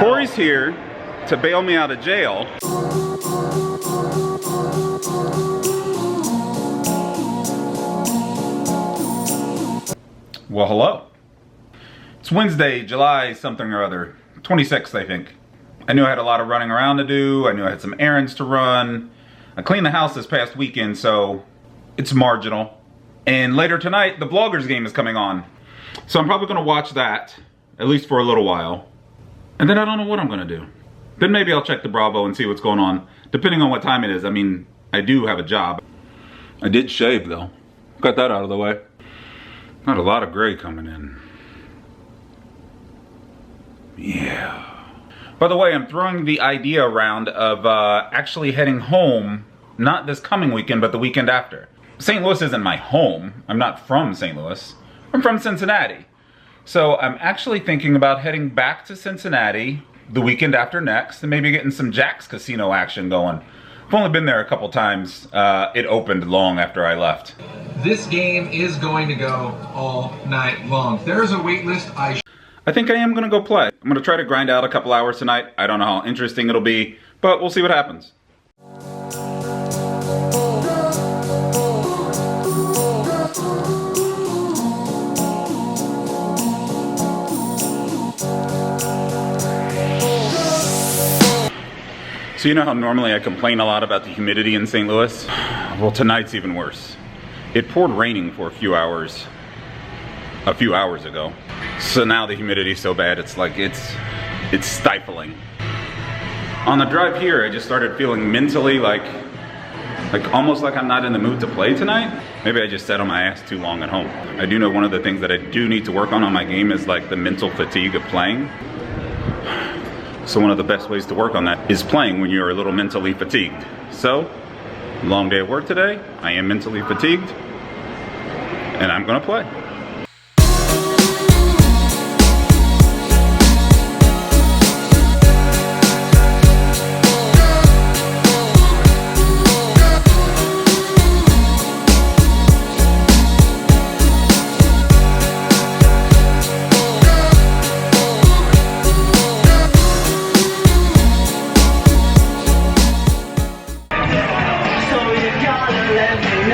Corey's here to bail me out of jail. Well, hello. It's Wednesday, July something or other. 26th, I think. I knew I had a lot of running around to do. I knew I had some errands to run. I cleaned the house this past weekend, so it's marginal. And later tonight, the Vloggers game is coming on. So I'm probably gonna watch that, at least for a little while. And then I don't know what I'm gonna do. Then maybe I'll check the Bravo and see what's going on, depending on what time it is. I mean, I do have a job. I did shave though. Got that out of the way. Got a lot of gray coming in. Yeah. By the way, I'm throwing the idea around of actually heading home, not this coming weekend, but the weekend after. St. Louis isn't my home. I'm not from St. Louis. I'm from Cincinnati. So I'm actually thinking about heading back to Cincinnati the weekend after next and maybe getting some Jack's Casino action going. I've only been there a couple times. It opened long after I left. This game is going to go all night long. There's a wait list. I think I am gonna go play. I'm gonna try to grind out a couple hours tonight. I don't know how interesting it'll be, but we'll see what happens. So you know how normally I complain a lot about the humidity in St. Louis? Well, tonight's even worse. It poured raining for a few hours ago. So now the humidity's so bad, it's like, it's stifling. On the drive here, I just started feeling mentally like almost like I'm not in the mood to play tonight. Maybe I just sat on my ass too long at home. I do know one of the things that I do need to work on my game is like the mental fatigue of playing. So one of the best ways to work on that is playing when you're a little mentally fatigued. So, long day at work today, I am mentally fatigued, and I'm gonna play.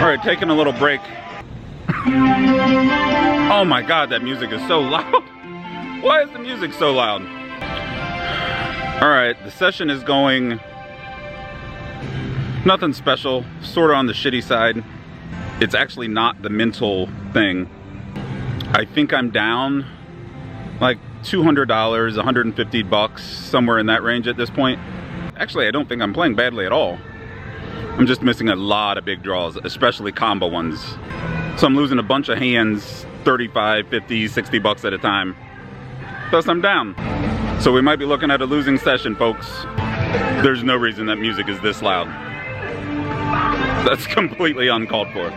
Alright, taking a little break. Oh my god, that music is so loud. Why is the music so loud? Alright, the session is going nothing special, sort of on the shitty side. It's actually not the mental thing. I think I'm down like $200, 150 bucks, somewhere in that range at this point. Actually, I don't think I'm playing badly at all. I'm just missing a lot of big draws, especially combo ones. So I'm losing a bunch of hands, 35, 50, 60 bucks at a time. Thus I'm down. So we might be looking at a losing session, folks. There's no reason that music is this loud. That's completely uncalled for.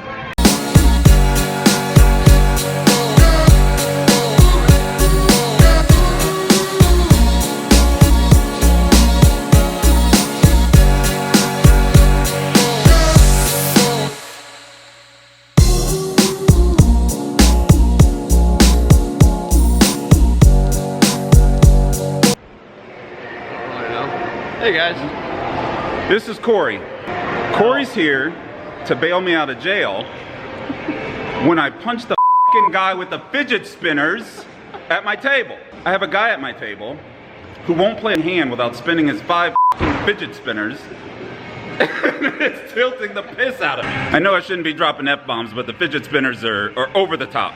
Hey guys. This is Corey. Corey's here to bail me out of jail when I punched the f***ing guy with the fidget spinners at my table. I have a guy at my table who won't play a hand without spinning his 5 f***ing fidget spinners. And it's tilting the piss out of me. I know I shouldn't be dropping F-bombs, but the fidget spinners are over the top.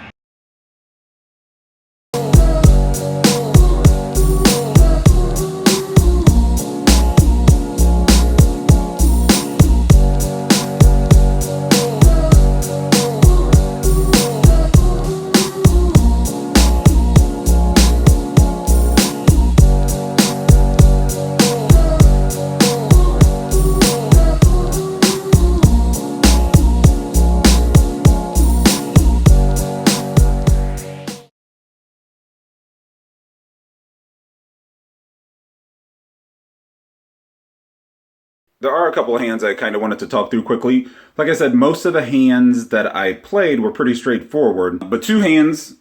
There are a couple of hands I kind of wanted to talk through quickly. Like I said, most of the hands that I played were pretty straightforward, but two hands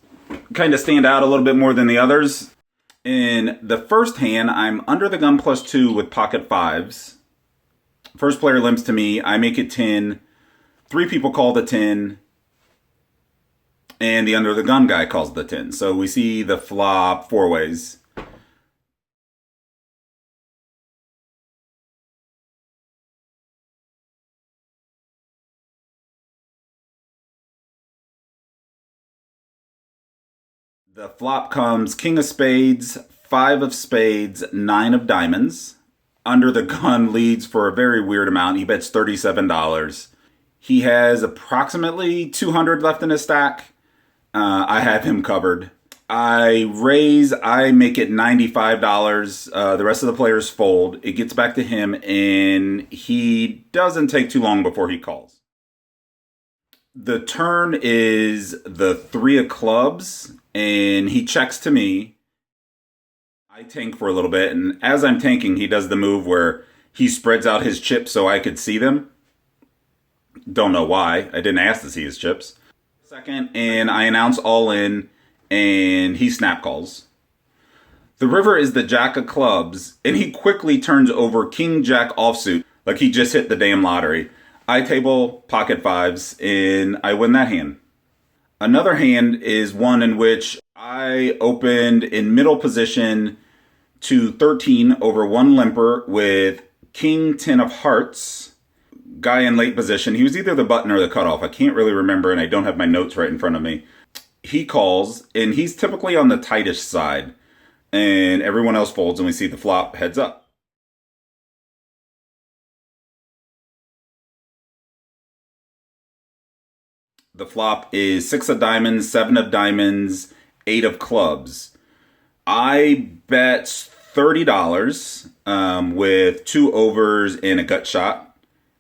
kind of stand out a little bit more than the others. In the first hand, I'm under the gun +2 with pocket fives. First player limps to me. I make it 10. 3 people call the 10. And the under the gun guy calls the 10. So we see the flop 4 ways. The flop comes king of spades, 5 of spades, 9 of diamonds. Under the gun leads for a very weird amount. He bets $37. He has approximately 200 left in his stack. I have him covered. I raise, I make it $95. The rest of the players fold. It gets back to him, and he doesn't take too long before he calls. The turn is the 3 of clubs, and he checks to me. I tank for a little bit, and as I'm tanking, he does the move where he spreads out his chips so I could see them. Don't know why. I didn't ask to see his chips. Second, and I announce all in, and he snap calls. The river is the jack of clubs, and he quickly turns over king jack offsuit like he just hit the damn lottery. I table pocket fives, and I win that hand. Another hand is one in which I opened in middle position to 13 over 1 limper with king 10 of hearts. Guy in late position. He was either the button or the cutoff. I can't really remember, and I don't have my notes right in front of me. He calls, and he's typically on the tightest side. And everyone else folds, and we see the flop heads up. The flop is 6 of diamonds, 7 of diamonds, 8 of clubs. I bet $30 with 2 overs and a gut shot,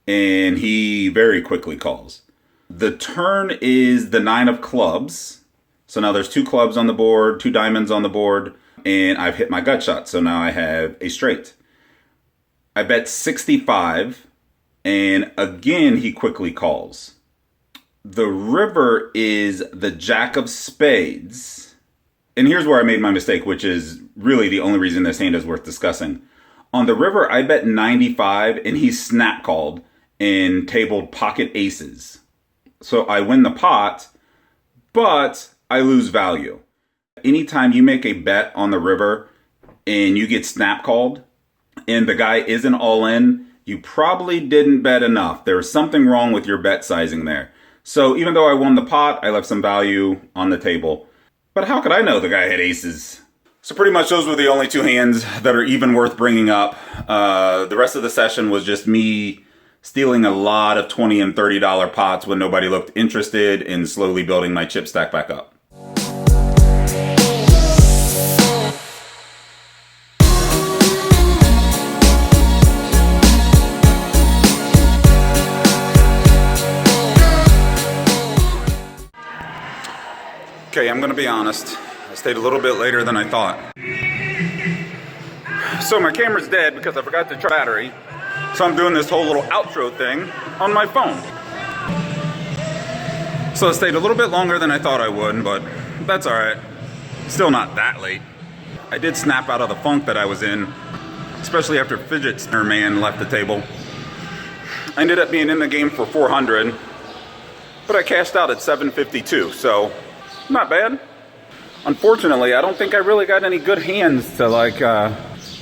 and he very quickly calls. The turn is the 9 of clubs. So now there's 2 clubs on the board, 2 diamonds on the board, and I've hit my gut shot. So now I have a straight. I bet 65, and again he quickly calls. The river is the jack of spades. And here's where I made my mistake, which is really the only reason this hand is worth discussing. On the river, I bet 95, and he snap called and tabled pocket aces. So I win the pot, but I lose value. Anytime you make a bet on the river and you get snap called and the guy isn't all in, you probably didn't bet enough. There was something wrong with your bet sizing there. So even though I won the pot, I left some value on the table. But how could I know the guy had aces? So pretty much those were the only 2 hands that are even worth bringing up. The rest of the session was just me stealing a lot of $20 and $30 pots when nobody looked interested in slowly building my chip stack back up. Okay, I'm gonna be honest. I stayed a little bit later than I thought. So my camera's dead because I forgot to charge the battery. So I'm doing this whole little outro thing on my phone. So I stayed a little bit longer than I thought I would, but that's all right. Still not that late. I did snap out of the funk that I was in, especially after Fidget Spinner Man left the table. I ended up being in the game for 400, but I cashed out at 752, so not bad. Unfortunately, I don't think I really got any good hands to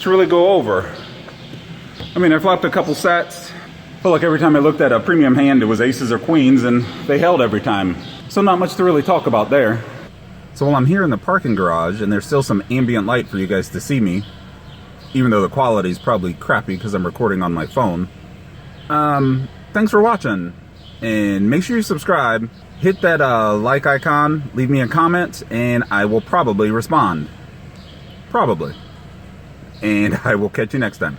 really go over. I mean, I flopped a couple sets. Felt like every time I looked at a premium hand, it was aces or queens, and they held every time. So not much to really talk about there. So while I'm here in the parking garage, and there's still some ambient light for you guys to see me, even though the quality's probably crappy because I'm recording on my phone. Thanks for watching, and make sure you subscribe. Hit that like icon, leave me a comment, and I will probably respond. Probably. And I will catch you next time.